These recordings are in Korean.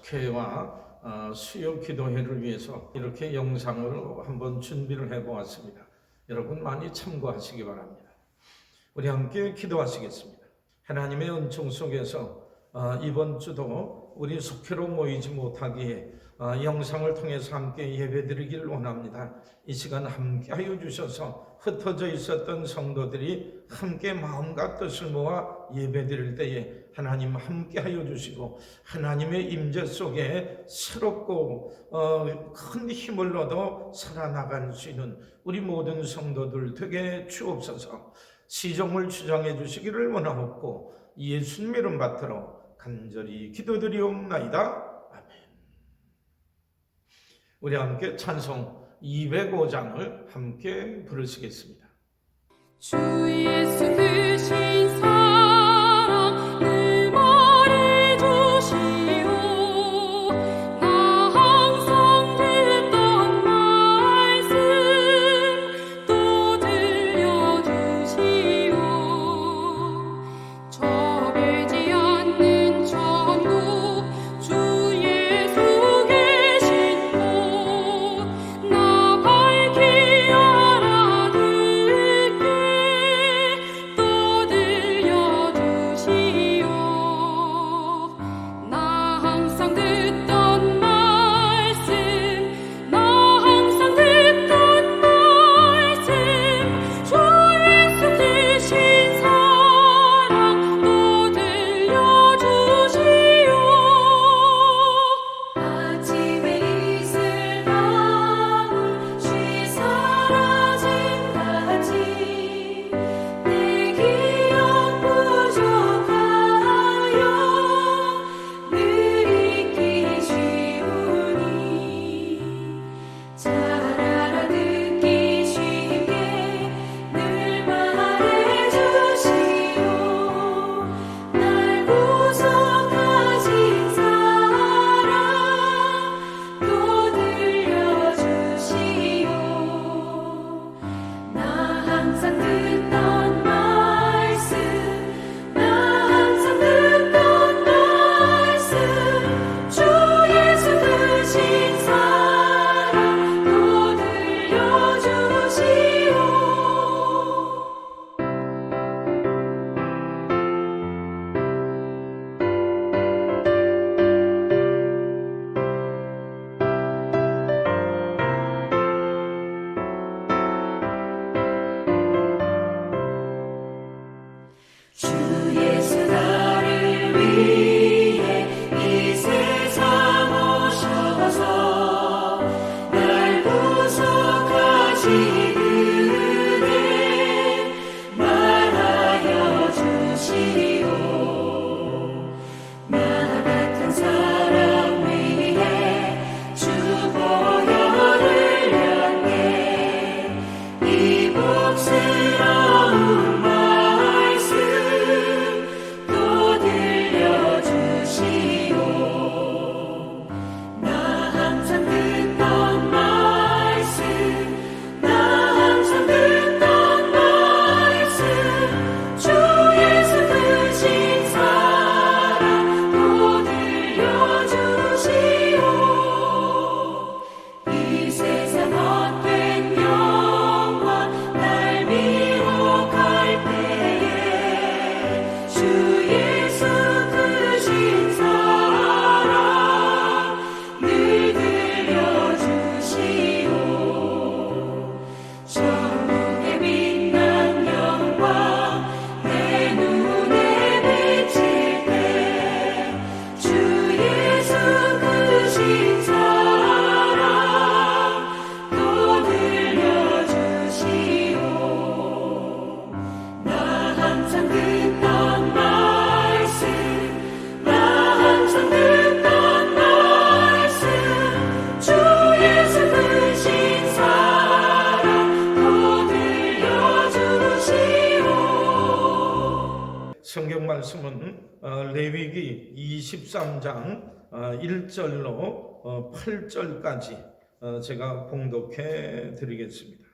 특회와 수요 기도회를 위해서 이렇게 영상을 한번 준비를 해보았습니다. 여러분 많이 참고하시기 바랍니다. 우리 함께 기도하시겠습니다. 하나님의 은총 속에서 이번 주도 우리 속회로 모이지 못하기에 영상을 통해서 함께 예배드리길 원합니다. 이 시간 함께 하여 주셔서 흩어져 있었던 성도들이 함께 마음과 뜻을 모아 예배드릴 때에 하나님 함께 하여 주시고 하나님의 임재 속에 새롭고 큰 힘을 얻어 살아나갈 수 있는 우리 모든 성도들 되게 주옵소서. 시종을 주장해 주시기를 원하옵고 예수님 이름 받들어 간절히 기도드리옵나이다. 아멘. 우리 함께 찬송 205장을 함께 부르시겠습니다. 주 예수 크신 사랑 늘 말해주시오. 나 항상 듣던 말씀 또 들려주시오. 저배지 않는 천국 주 예수 계신 곳 나 밝히 알아듣게 또 들려주시오. 나 항상 듣던 말씀 나 항상 듣던 말씀 주 예수 크신 사랑 또 들려주시오. 아침에 이슬 방울 쉬 사라진 같이 내 기억 부족하여 늘 잊기 쉬우니 잘 알아듣기 쉽게 늘 말해주시오. 날 구속하신 사랑 또 들려주시오. 나 항상 듣던 말씀 나 항상 듣던 말씀 주 예수 크신 사랑 또 들려주시오. 주 예수 나를 위해 이 세상 오셔서 날 구속하신 은혜 말하여 주시오. 나 같은 사람 위해 주 보혈을 흘렸네. 이 복스러운 말씀 또 들려주시오. 나 항상 듣던 말씀 나 항상 듣던 말씀 주 예수 크신 사랑 또 들려주시오. 이 세상 헛된 영광 날 미혹할 때에 주 예수 크신 사랑 늘 들려주시오. 천국의 빛난 영광 내 눈에 비칠 때 주 예수 크신 사랑 또 들려주시오. 나 항상 듣던 말씀 나 항상 듣던 말씀 주 예수 크신 사랑 또 들려주시오. 성경 말씀은 레위기 23장 1절로 8절까지 제가 봉독해 드리겠습니다.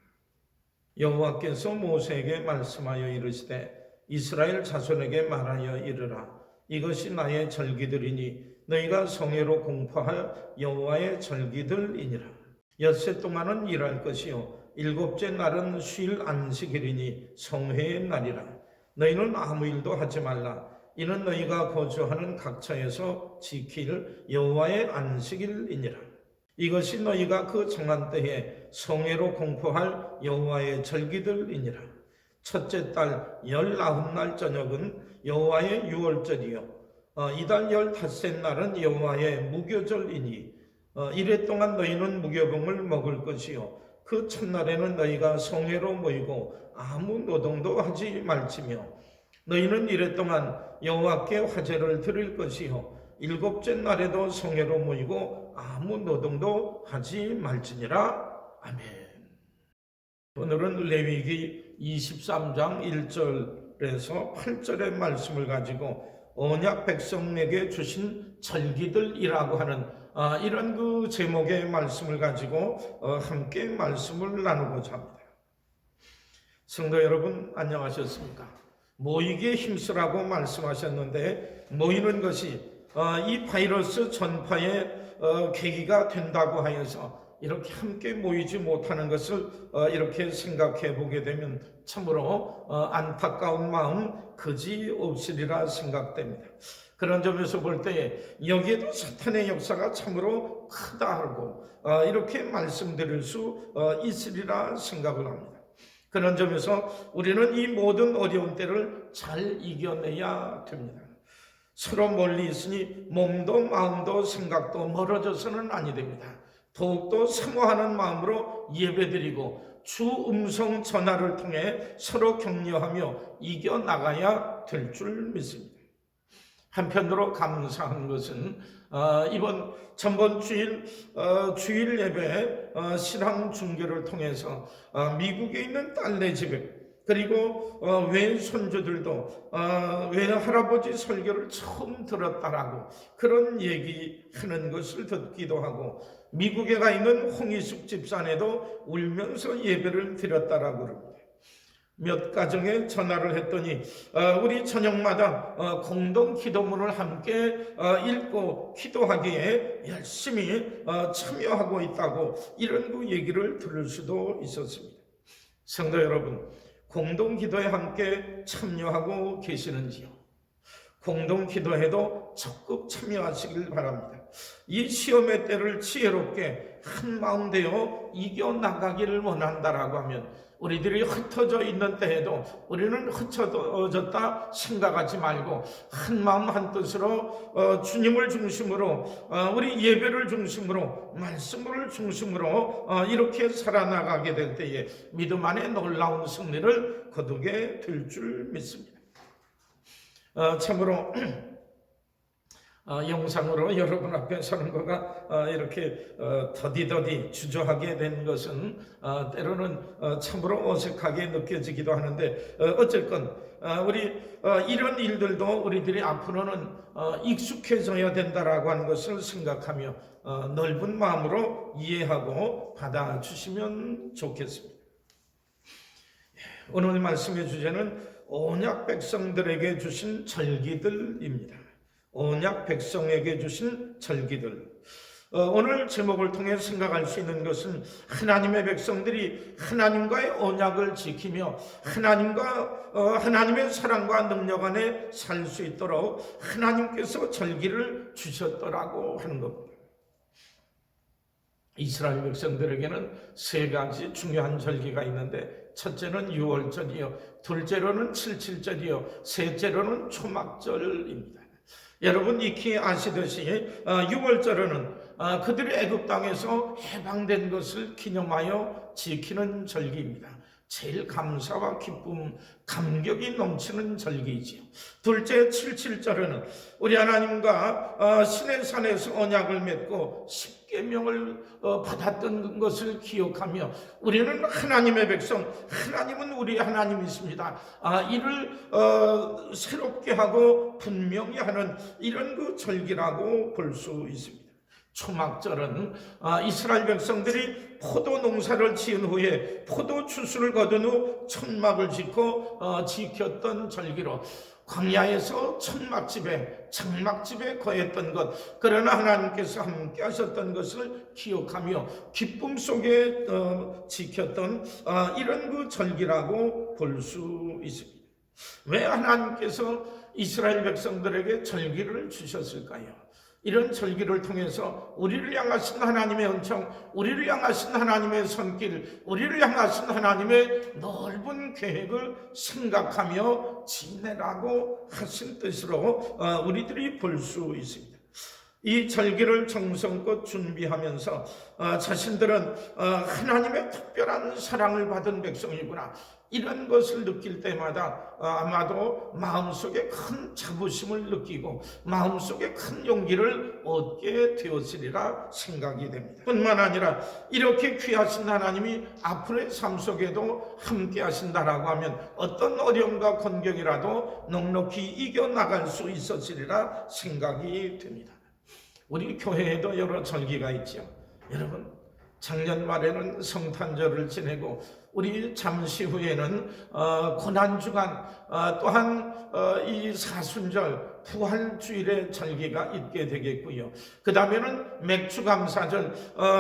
여호와께서 모세에게 말씀하여 이르시되 이스라엘 자손에게 말하여 이르라. 이것이 나의 절기들이니 너희가 성회로 공포할 여호와의 절기들이니라. 엿새 동안은 일할 것이요 일곱째 날은 쉴 안식일이니 성회의 날이라. 너희는 아무 일도 하지 말라. 이는 너희가 거주하는 각처에서 지킬 여호와의 안식일이니라. 이것이 너희가 그 정한 때에 성회로 공포할 여호와의 절기들이니라. 첫째 달 19날 저녁은 여호와의 유월절이요 이달 15째 날은 여호와의 무교절이니 이래 동안 너희는 무교봉을 먹을 것이요 그 첫날에는 너희가 성회로 모이고 아무 노동도 하지 말지며 너희는 이래 동안 여호와께 화제를 드릴 것이요 일곱째 날에도 성회로 모이고 아무 노동도 하지 말지니라. 아멘. 오늘은 레위기 23장 1절에서 8절의 말씀을 가지고 언약 백성에게 주신 절기들이라고 하는 이런 그 제목의 말씀을 가지고 함께 말씀을 나누고자 합니다. 성도 여러분 안녕하셨습니까? 모이기에 힘쓰라고 말씀하셨는데 모이는 것이 이 바이러스 전파의 계기가 된다고 하여서 이렇게 함께 모이지 못하는 것을 이렇게 생각해 보게 되면 참으로 안타까운 마음 그지없으리라 생각됩니다. 그런 점에서 볼 때 여기에도 사탄의 역사가 참으로 크다 하고 이렇게 말씀드릴 수 있으리라 생각을 합니다. 그런 점에서 우리는 이 모든 어려운 때를 잘 이겨내야 됩니다. 서로 멀리 있으니 몸도 마음도 생각도 멀어져서는 아니 됩니다. 더욱더 사모하는 마음으로 예배드리고 주 음성 전화를 통해 서로 격려하며 이겨나가야 될 줄 믿습니다. 한편으로 감사한 것은 전번 주일 예배 신앙 중계를 통해서 미국에 있는 딸네 집에 그리고 외손주들도 외할아버지 설교를 처음 들었다라고 그런 얘기하는 것을 듣기도 하고 미국에 가 있는 홍희숙 집사네도 울면서 예배를 드렸다라고 그럽니다. 몇 가정에 전화를 했더니 우리 저녁마다 공동 기도문을 함께 읽고 기도하기에 열심히 참여하고 있다고 이런 그 얘기를 들을 수도 있었습니다. 성도 여러분, 공동 기도에 함께 참여하고 계시는지요? 공동 기도에도 적극 참여하시길 바랍니다. 이 시험의 때를 지혜롭게 한 마음 되어 이겨나가기를 원한다라고 하면 우리들이 흩어져 있는 때에도 우리는 흩어졌다 생각하지 말고 한 마음 한 뜻으로 주님을 중심으로 우리 예배를 중심으로 말씀을 중심으로 이렇게 살아나가게 될 때에 믿음 안에 놀라운 승리를 거두게 될 줄 믿습니다. 참으로 영상으로 여러분 앞에 서는 거가 이렇게 더디더디 주저하게 된 것은 때로는 참으로 어색하게 느껴지기도 하는데 어쨌건 우리 이런 일들도 우리들이 앞으로는 익숙해져야 된다라고 하는 것을 생각하며 넓은 마음으로 이해하고 받아주시면 좋겠습니다. 오늘 말씀의 주제는 언약 백성들에게 주신 절기들입니다. 언약 백성에게 주신 절기들. 오늘 제목을 통해 생각할 수 있는 것은 하나님의 백성들이 하나님과의 언약을 지키며 하나님의 사랑과 능력 안에 살 수 있도록 하나님께서 절기를 주셨더라고 하는 겁니다. 이스라엘 백성들에게는 세 가지 중요한 절기가 있는데 첫째는 유월절이요, 둘째로는 칠칠절이요, 셋째로는 초막절입니다. 여러분 익히 아시듯이 유월절은 그들이 애굽 땅에서 해방된 것을 기념하여 지키는 절기입니다. 제일 감사와 기쁨, 감격이 넘치는 절기이지요. 둘째 칠칠절은 우리 하나님과 시내산에서 언약을 맺고 십계명을 받았던 것을 기억하며 우리는 하나님의 백성, 하나님은 우리 하나님이십니다. 이를 새롭게 하고 분명히 하는 이런 그 절기라고 볼 수 있습니다. 초막절은 이스라엘 백성들이 포도 농사를 지은 후에 포도 추수를 거둔 후 천막을 짓고 지켰던 절기로 광야에서 천막집에 장막집에 거했던 것, 그러나 하나님께서 함께 하셨던 것을 기억하며 기쁨 속에 지켰던 이런 그 절기라고 볼 수 있습니다. 왜 하나님께서 이스라엘 백성들에게 절기를 주셨을까요? 이런 절기를 통해서 우리를 향하신 하나님의 은총, 우리를 향하신 하나님의 손길, 우리를 향하신 하나님의 넓은 계획을 생각하며 지내라고 하신 뜻으로 우리들이 볼 수 있습니다. 이 절기를 정성껏 준비하면서 자신들은 하나님의 특별한 사랑을 받은 백성이구나, 이런 것을 느낄 때마다 아마도 마음속에 큰 자부심을 느끼고 마음속에 큰 용기를 얻게 되었으리라 생각이 됩니다. 뿐만 아니라 이렇게 귀하신 하나님이 앞으로의 삶 속에도 함께 하신다라고 하면 어떤 어려움과 권경이라도 넉넉히 이겨나갈 수 있었으리라 생각이 됩니다. 우리 교회에도 여러 절기가 있죠. 여러분, 작년 말에는 성탄절을 지내고 우리 잠시 후에는 고난주간, 또한 이 사순절 부활주일의 절기가 있게 되겠고요. 그 다음에는 맥주감사절,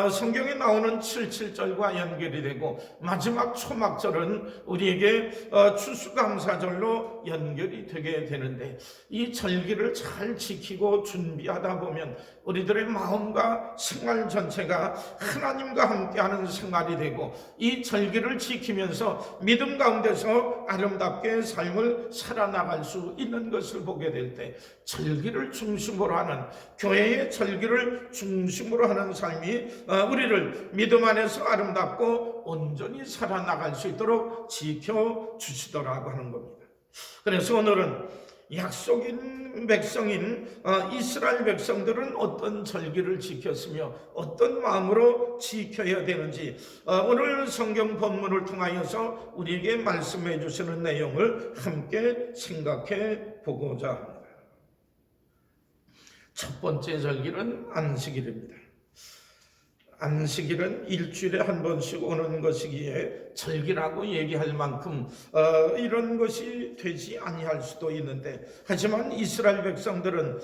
성경에 나오는 77절과 연결이 되고, 마지막 초막절은 우리에게 추수감사절로 연결이 되게 되는데, 이 절기를 잘 지키고 준비하다 보면 우리들의 마음과 생활 전체가 하나님과 함께하는 생활이 되고, 이 절기를 지키면서 믿음 가운데서 아름답게 삶을 살아나갈 수 있는 것을 보게 될 때, 절기를 중심으로 하는, 교회의 절기를 중심으로 하는 삶이 우리를 믿음 안에서 아름답고 온전히 살아나갈 수 있도록 지켜주시더라고 하는 겁니다. 그래서 오늘은 약속인 백성인 이스라엘 백성들은 어떤 절기를 지켰으며 어떤 마음으로 지켜야 되는지 오늘 성경 본문을 통하여서 우리에게 말씀해 주시는 내용을 함께 생각해 보고자 합니다. 첫 번째 절기는 안식일입니다. 안식일은 일주일에 한 번씩 오는 것이기에 절기라고 얘기할 만큼 이런 것이 되지 아니할 수도 있는데, 하지만 이스라엘 백성들은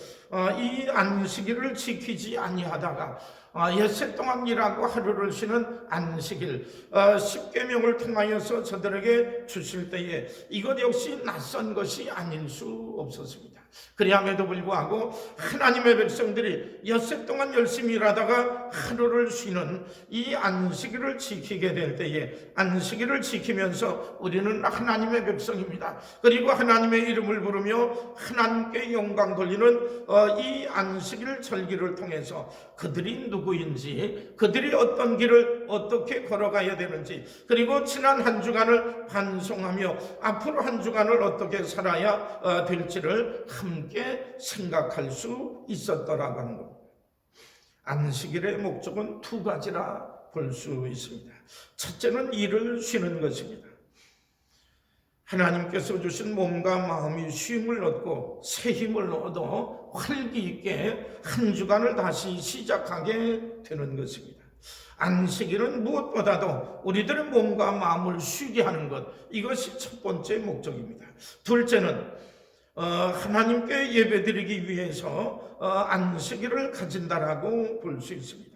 이 안식일을 지키지 아니하다가 엿새 동안 일하고 하루를 쉬는 안식일, 십계명을 통하여서 저들에게 주실 때에 이것 역시 낯선 것이 아닐 수 없었습니다. 그리함에도 불구하고 하나님의 백성들이 엿새 동안 열심히 일하다가 하루를 쉬는 이 안식일을 지키게 될 때에, 안식일을 지키면서 우리는 하나님의 백성입니다, 그리고 하나님의 이름을 부르며 하나님께 영광 돌리는 이 안식일 절기를 통해서 그들이 누구인지, 그들이 어떤 길을 어떻게 걸어가야 되는지, 그리고 지난 한 주간을 반성하며 앞으로 한 주간을 어떻게 살아야 될지를 함께 생각할 수 있었더라고 하는 겁니다. 안식일의 목적은 두 가지라 볼 수 있습니다. 첫째는 일을 쉬는 것입니다. 하나님께서 주신 몸과 마음이 쉼을 얻고 새 힘을 얻어 활기 있게 한 주간을 다시 시작하게 되는 것입니다. 안식일은 무엇보다도 우리들의 몸과 마음을 쉬게 하는 것, 이것이 첫 번째 목적입니다. 둘째는 하나님께 예배드리기 위해서 안식일을 가진다라고 볼 수 있습니다.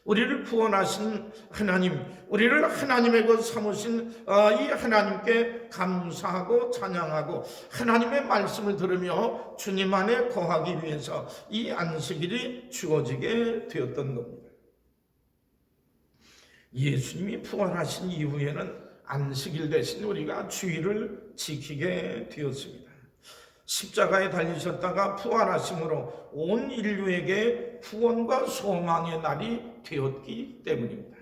우리를 구원하신 하나님, 우리를 하나님의 것 삼으신 이 하나님께 감사하고 찬양하고 하나님의 말씀을 들으며 주님 안에 거하기 위해서 이 안식일이 주어지게 되었던 겁니다. 예수님이 부활하신 이후에는 안식일 대신 우리가 주일을 지키게 되었습니다. 십자가에 달리셨다가 부활하심으로 온 인류에게 구원과 소망의 날이 되었기 때문입니다.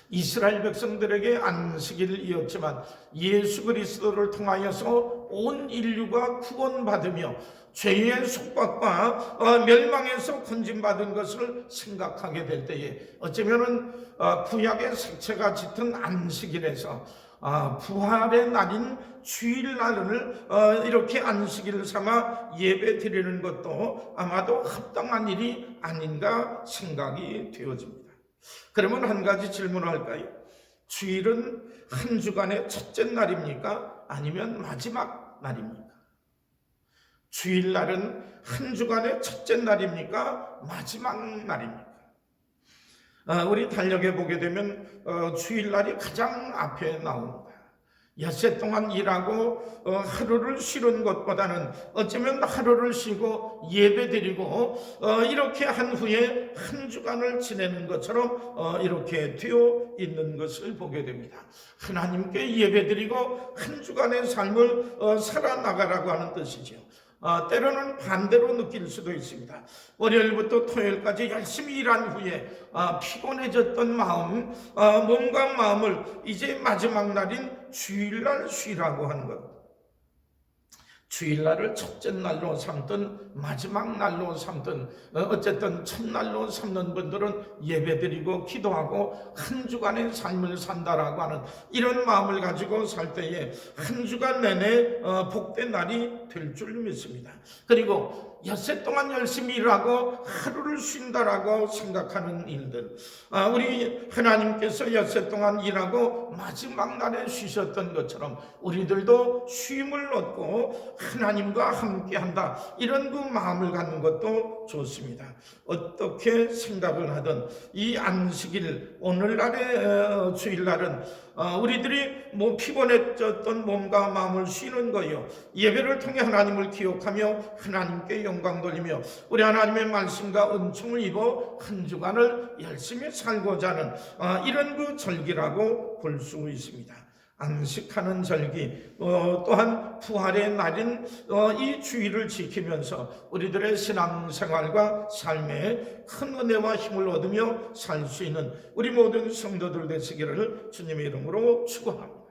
이스라엘 백성들에게 안식일이었지만 예수 그리스도를 통하여서 온 인류가 구원받으며 죄의 속박과 멸망에서 건진받은 것을 생각하게 될 때에 어쩌면은 구약의 색채가 짙은 안식일에서 부활의 날인 주일날을 이렇게 안식일을 삼아 예배 드리는 것도 아마도 합당한 일이 아닌가 생각이 되어집니다. 그러면 한 가지 질문을 할까요? 주일은 한 주간의 첫째 날입니까? 아니면 마지막 날입니까? 주일날은 한 주간의 첫째 날입니까? 마지막 날입니까? 우리 달력에 보게 되면 주일날이 가장 앞에 나옵니다. 엿새 동안 일하고 하루를 쉬는 것보다는 어쩌면 하루를 쉬고 예배드리고 이렇게 한 후에 한 주간을 지내는 것처럼 이렇게 되어 있는 것을 보게 됩니다. 하나님께 예배드리고 한 주간의 삶을 살아나가라고 하는 뜻이죠. 때로는 반대로 느낄 수도 있습니다. 월요일부터 토요일까지 열심히 일한 후에 피곤해졌던 마음, 몸과 마음을 이제 마지막 날인 주일날 쉬라고 하는 것. 주일날을 첫째 날로 삼든 마지막 날로 삼든 어쨌든 첫날로 삼는 분들은 예배드리고 기도하고 한 주간의 삶을 산다라고 하는 이런 마음을 가지고 살 때에 한 주간 내내 복된 날이 될 줄 믿습니다. 그리고 엿새 동안 열심히 일하고 하루를 쉰다라고 생각하는 일들, 우리 하나님께서 엿새 동안 일하고 마지막 날에 쉬셨던 것처럼 우리들도 쉼을 얻고 하나님과 함께한다, 이런 그 마음을 갖는 것도 좋습니다. 어떻게 생각을 하든 이 안식일 오늘날의 주일날은 우리들이 피곤해졌던 몸과 마음을 쉬는 거요, 예배를 통해 하나님을 기억하며 하나님께 영광 돌리며 우리 하나님의 말씀과 은총을 입어 한 주간을 열심히 살고자 하는 이런 그 절기라고 볼 수 있습니다. 안식하는 절기, 또한 부활의 날인 이 주일을 지키면서 우리들의 신앙생활과 삶에 큰 은혜와 힘을 얻으며 살 수 있는 우리 모든 성도들 되시기를 주님의 이름으로 축원합니다.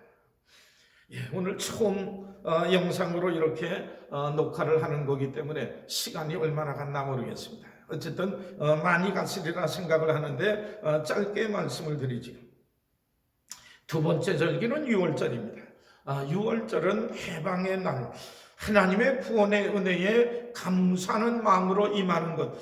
오늘 처음 영상으로 이렇게 녹화를 하는 거기 때문에 시간이 얼마나 갔나 모르겠습니다. 어쨌든 많이 갔으리라 생각을 하는데 짧게 말씀을 드리지요. 두 번째 절기는 유월절입니다. 유월절은 해방의 날, 하나님의 구원의 은혜에 감사하는 마음으로 임하는 것,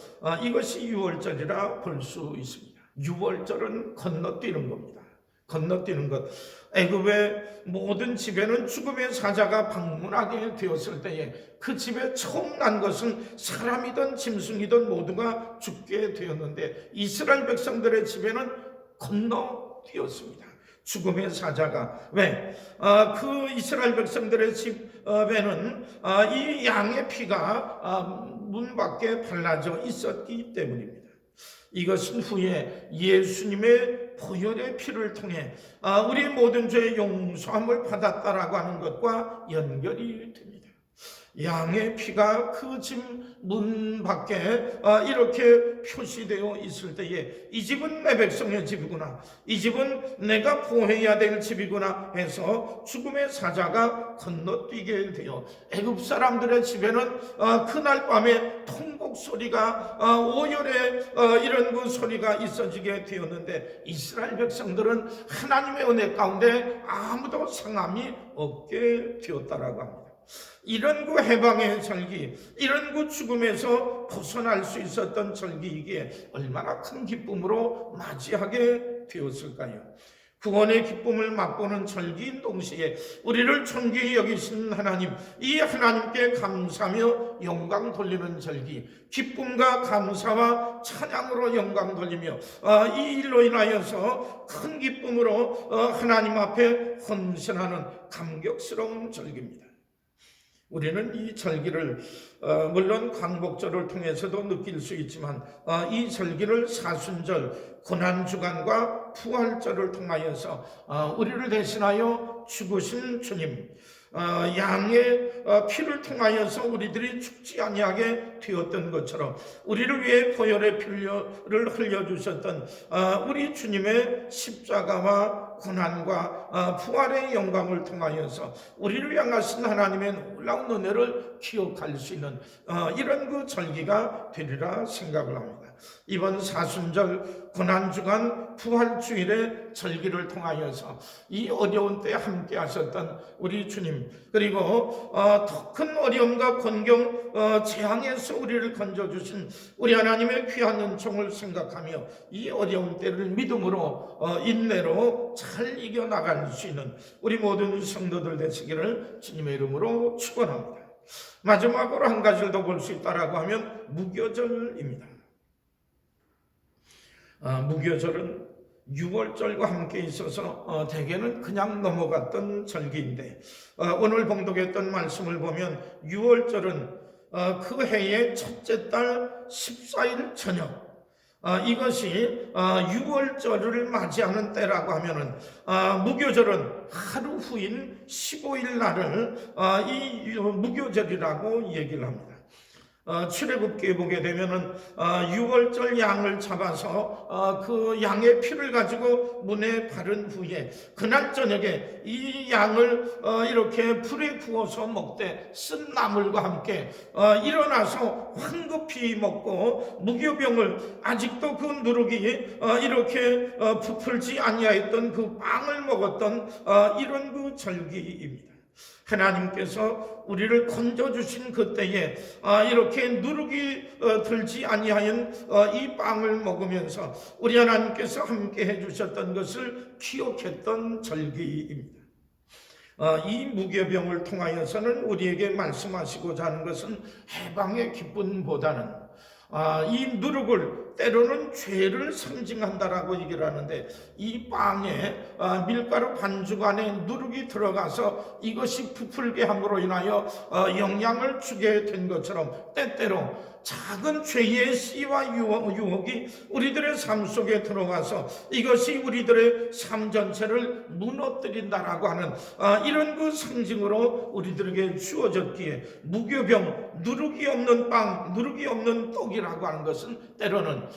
이것이 유월절이라 볼 수 있습니다. 유월절은 건너뛰는 겁니다. 건너뛰는 것. 애굽의 모든 집에는 죽음의 사자가 방문하게 되었을 때에 그 집에 처음 난 것은 사람이든 짐승이든 모두가 죽게 되었는데 이스라엘 백성들의 집에는 건너뛰었습니다. 죽음의 사자가. 왜? 그 이스라엘 백성들의 집에는 이 양의 피가 문 밖에 발라져 있었기 때문입니다. 이것은 후에 예수님의 보혈의 피를 통해 우리 모든 죄의 용서함을 받았다라고 하는 것과 연결이 됩니다. 양의 피가 그 집 문 밖에 이렇게 표시되어 있을 때에 이 집은 내 백성의 집이구나, 이 집은 내가 보호해야 될 집이구나 해서 죽음의 사자가 건너뛰게 되어 애굽 사람들의 집에는 그날 밤에 통곡 소리가 오열의 이런 그 소리가 있어지게 되었는데 이스라엘 백성들은 하나님의 은혜 가운데 아무도 상함이 없게 되었다라고 합니다. 이런 그 해방의 절기, 이런 그 죽음에서 벗어날 수 있었던 절기이기에 얼마나 큰 기쁨으로 맞이하게 되었을까요? 구원의 기쁨을 맛보는 절기인 동시에 우리를 존귀히 여기신 하나님, 이 하나님께 감사하며 영광 돌리는 절기, 기쁨과 감사와 찬양으로 영광 돌리며 이 일로 인하여서 큰 기쁨으로 하나님 앞에 헌신하는 감격스러운 절기입니다. 우리는 이 절기를 물론 광복절을 통해서도 느낄 수 있지만 이 절기를 사순절, 고난주간과 부활절을 통하여서 우리를 대신하여 죽으신 주님, 양의 피를 통하여서 우리들이 죽지 아니하게 되었던 것처럼 우리를 위해 보혈의 피를 흘려주셨던 우리 주님의 십자가와 고난과 부활의 영광을 통하여서 우리를 향하신 하나님의 놀라운 은혜를 기억할 수 있는 이런 그 절기가 되리라 생각을 합니다. 이번 사순절, 고난주간, 부활주일의 절기를 통하여서 이 어려운 때 함께 하셨던 우리 주님, 그리고 더 큰 어려움과 곤경, 재앙에서 우리를 건져주신 우리 하나님의 귀한 은총을 생각하며 이 어려운 때를 믿음으로 인내로 잘 이겨나갈 수 있는 우리 모든 성도들 되시기를 주님의 이름으로 축원합니다. 마지막으로 한 가지를 더 볼 수 있다라고 하면 무교절입니다. 무교절은 6월절과 함께 있어서 대개는 그냥 넘어갔던 절기인데 오늘 봉독했던 말씀을 보면 6월절은 그 해의 첫째 달 14일 저녁, 이것이 6월절을 맞이하는 때라고 하면은 무교절은 하루 후인 15일 날을 이 무교절이라고 얘기를 합니다. 출애굽기에 보게 되면은 6월절 양을 잡아서 그 양의 피를 가지고 문에 바른 후에 그날 저녁에 이 양을 이렇게 불에 구워서 먹되 쓴 나물과 함께 일어나서 황급히 먹고 무교병을 아직도 그 누룩이 이렇게 부풀지 아니하였던 그 빵을 먹었던 이런 그 절기입니다. 하나님께서 우리를 건져주신 그때에 이렇게 누룩이 들지 아니하연 이 빵을 먹으면서 우리 하나님께서 함께 해주셨던 것을 기억했던 절기입니다. 이 무교병을 통하여서는 우리에게 말씀하시고자 하는 것은 해방의 기쁨보다는 이 누룩을 때로는 죄를 상징한다라고 얘기를 하는데 이 빵에 밀가루 반죽 안에 누룩이 들어가서 이것이 부풀게 함으로 인하여 영향을 주게 된 것처럼 때때로 작은 죄의 씨와 유혹이 우리들의 삶 속에 들어가서 이것이 우리들의 삶 전체를 무너뜨린다라고 하는 이런 그 상징으로 우리들에게 주어졌기에 무교병, 누룩이 없는 빵, 누룩이 없는 떡이라고 하는 것은 때로는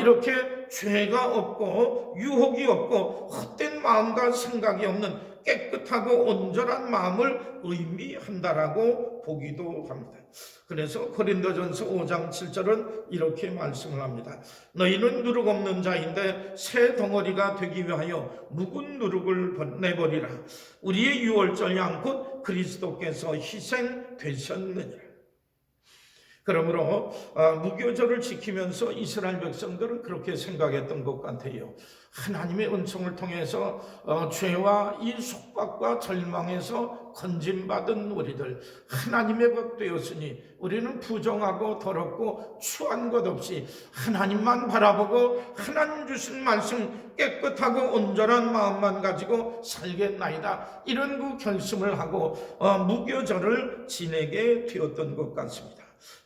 이렇게 죄가 없고 유혹이 없고 헛된 마음과 생각이 없는 깨끗하고 온전한 마음을 의미한다라고 보기도 합니다. 그래서 고린도전서 5장 7절은 이렇게 말씀을 합니다. 너희는 누룩 없는 자인데 새 덩어리가 되기 위하여 묵은 누룩을 내버리라. 우리의 유월절 양 곧 그리스도께서 희생되셨느니라. 그러므로 무교절을 지키면서 이스라엘 백성들은 그렇게 생각했던 것 같아요. 하나님의 은총을 통해서 죄와 이 속박과 절망에서 건짐받은 우리들, 하나님의 것 되었으니 우리는 부정하고 더럽고 추한 것 없이 하나님만 바라보고 하나님 주신 말씀 깨끗하고 온전한 마음만 가지고 살겠나이다. 이런 그 결심을 하고 무교절을 지내게 되었던 것 같습니다.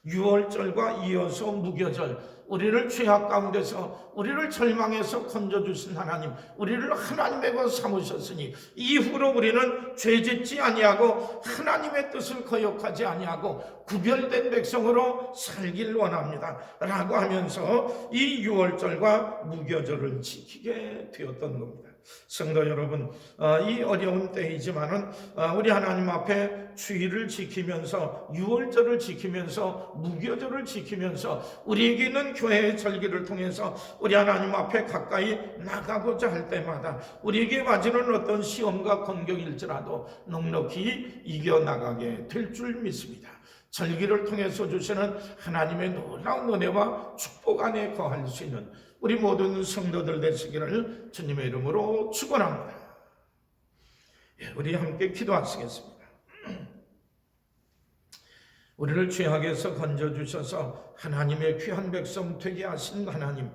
6월절과 이어서 무교절, 우리를 죄악 가운데서 우리를 절망해서 건져주신 하나님, 우리를 하나님의 것 삼으셨으니 이후로 우리는 죄짓지 아니하고 하나님의 뜻을 거역하지 아니하고 구별된 백성으로 살길 원합니다 라고 하면서 이 6월절과 무교절을 지키게 되었던 겁니다. 성도 여러분, 이 어려운 때이지만은 우리 하나님 앞에 주의를 지키면서 6월절을 지키면서 무교절을 지키면서 우리에게 있는 교회의 절기를 통해서 우리 하나님 앞에 가까이 나가고자 할 때마다 우리에게 맞이는 어떤 시험과 공격일지라도 넉넉히 이겨나가게 될 줄 믿습니다. 절기를 통해서 주시는 하나님의 놀라운 은혜와 축복 안에 거할 수 있는 우리 모든 성도들 되시기를 주님의 이름으로 축원합니다. 우리 함께 기도하시겠습니다. 우리를 죄악에서 건져주셔서 하나님의 귀한 백성 되게 하신 하나님,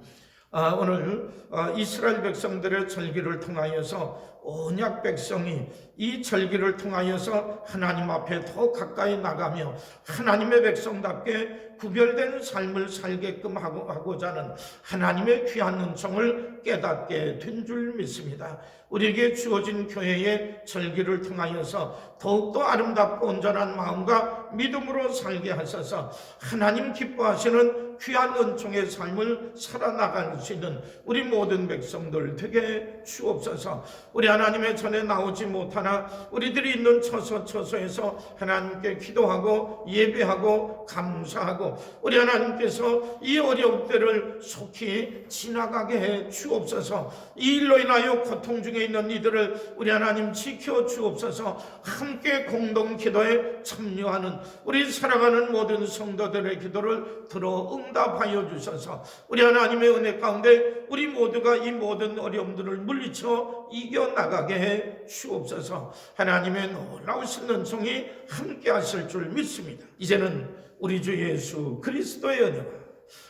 오늘 이스라엘 백성들의 절기를 통하여서 언약 백성이 이 절기를 통하여서 하나님 앞에 더 가까이 나가며 하나님의 백성답게 구별된 삶을 살게끔 하고자 하는 하나님의 귀한 은총을 깨닫게 된 줄 믿습니다. 우리에게 주어진 교회의 절기를 통하여서 더욱더 아름답고 온전한 마음과 믿음으로 살게 하셔서 하나님 기뻐하시는 귀한 은총의 삶을 살아나갈 수 있는 우리 모든 백성들 되게 주옵소서. 우리 하나님의 전에 나오지 못하나 우리들이 있는 처소에서 하나님께 기도하고 예배하고 감사하고 우리 하나님께서 이 어려운 때를 속히 지나가게 해 주옵소서. 이 일로 인하여 고통 중에 있는 이들을 우리 하나님 지켜 주옵소서. 함께 공동 기도에 참여하는 우리 사랑하는 모든 성도들의 기도를 들어 응답하여 주셔서 우리 하나님의 은혜 가운데 우리 모두가 이 모든 어려움들을 물리쳐 이겨나가게 해 주옵소서. 하나님의 놀라우신 은총이 함께 하실 줄 믿습니다. 이제는 우리 주 예수 그리스도의 은혜와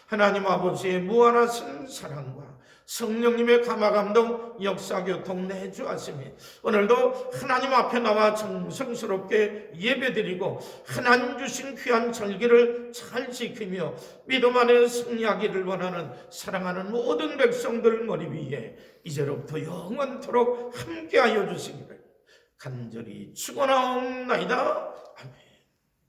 하나님 아버지의 무한하신 사랑과 성령님의 감화감동 역사교통 내주하심이 오늘도 하나님 앞에 나와 정성스럽게 예배드리고 하나님 주신 귀한 절기를 잘 지키며 믿음 안에 승리하기를 원하는 사랑하는 모든 백성들 머리 위에 이제로부터 영원토록 함께하여 주시기를 간절히 축원하옵나이다. 아멘.